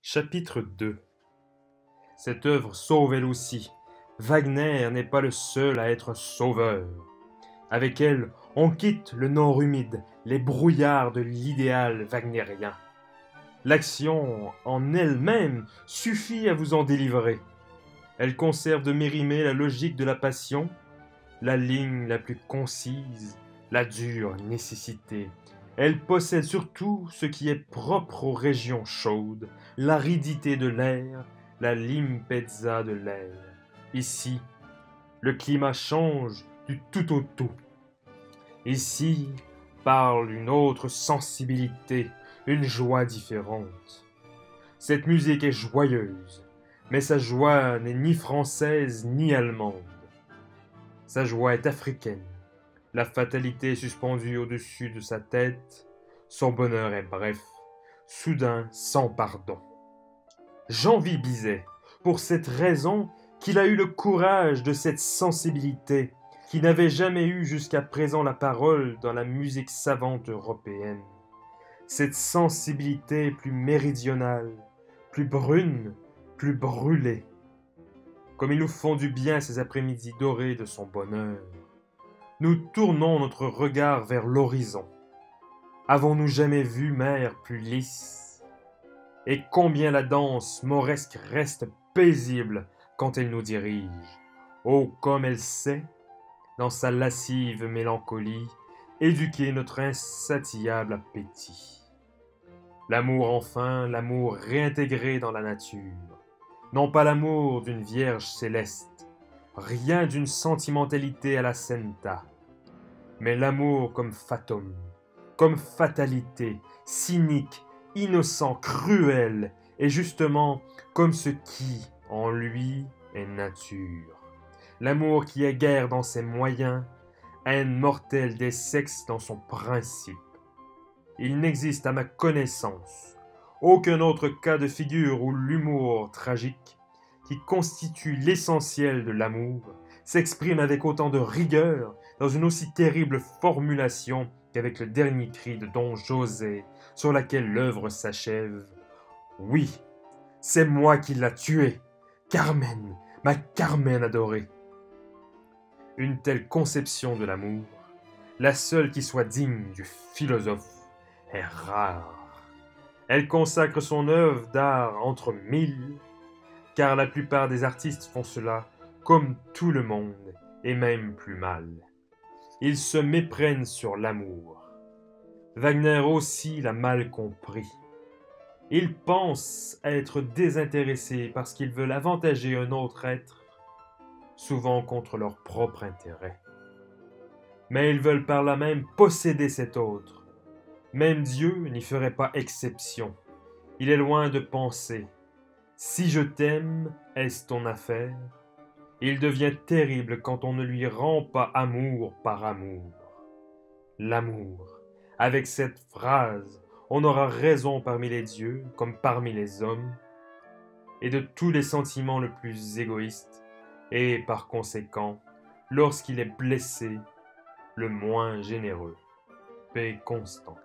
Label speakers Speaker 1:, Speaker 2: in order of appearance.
Speaker 1: Chapitre 2. Cette œuvre sauve elle aussi. Wagner n'est pas le seul à être sauveur. Avec elle, on quitte le nord humide, les brouillards de l'idéal wagnérien. L'action en elle-même suffit à vous en délivrer. Elle conserve de Mérimée la logique de la passion, la ligne la plus concise, la dure nécessité. Elle possède surtout ce qui est propre aux régions chaudes, l'aridité de l'air, la limpezza de l'air. Ici, le climat change du tout au tout. Ici parle une autre sensibilité, une joie différente. Cette musique est joyeuse, mais sa joie n'est ni française ni allemande. Sa joie est africaine. La fatalité est suspendue au-dessus de sa tête. Son bonheur est bref, soudain, sans pardon. J'envie Bizet, pour cette raison qu'il a eu le courage de cette sensibilité, qui n'avait jamais eu jusqu'à présent la parole dans la musique savante européenne. Cette sensibilité plus méridionale, plus brune, plus brûlée. Comme ils nous font du bien ces après-midi dorés de son bonheur. Nous tournons notre regard vers l'horizon. Avons-nous jamais vu mer plus lisse? Et combien la danse mauresque reste paisible quand elle nous dirige. Oh, comme elle sait, dans sa lascive mélancolie, éduquer notre insatiable appétit. L'amour enfin, l'amour réintégré dans la nature. Non pas l'amour d'une vierge céleste, rien d'une sentimentalité à la Senta, mais l'amour comme fatum, comme fatalité, cynique, innocent, cruel, et justement comme ce qui, en lui, est nature. L'amour qui est guerre dans ses moyens, haine mortelle des sexes dans son principe. Il n'existe à ma connaissance aucun autre cas de figure où l'humour tragique, qui constitue l'essentiel de l'amour, s'exprime avec autant de rigueur dans une aussi terrible formulation qu'avec le dernier cri de Don José sur laquelle l'œuvre s'achève. Oui, c'est moi qui l'a tué, Carmen, ma Carmen adorée. Une telle conception de l'amour, la seule qui soit digne du philosophe, est rare. Elle consacre son œuvre d'art entre mille, car la plupart des artistes font cela comme tout le monde, et même plus mal. Ils se méprennent sur l'amour. Wagner aussi l'a mal compris. Ils pensent être désintéressés parce qu'ils veulent avantager un autre être, souvent contre leur propre intérêt. Mais ils veulent par là même posséder cet autre. Même Dieu n'y ferait pas exception. Il est loin de penser « Si je t'aime, est-ce ton affaire ?» Il devient terrible quand on ne lui rend pas amour par amour. L'amour. Avec cette phrase, on aura raison parmi les dieux comme parmi les hommes, et de tous les sentiments le plus égoïste, et par conséquent, lorsqu'il est blessé, le moins généreux. Paix constante.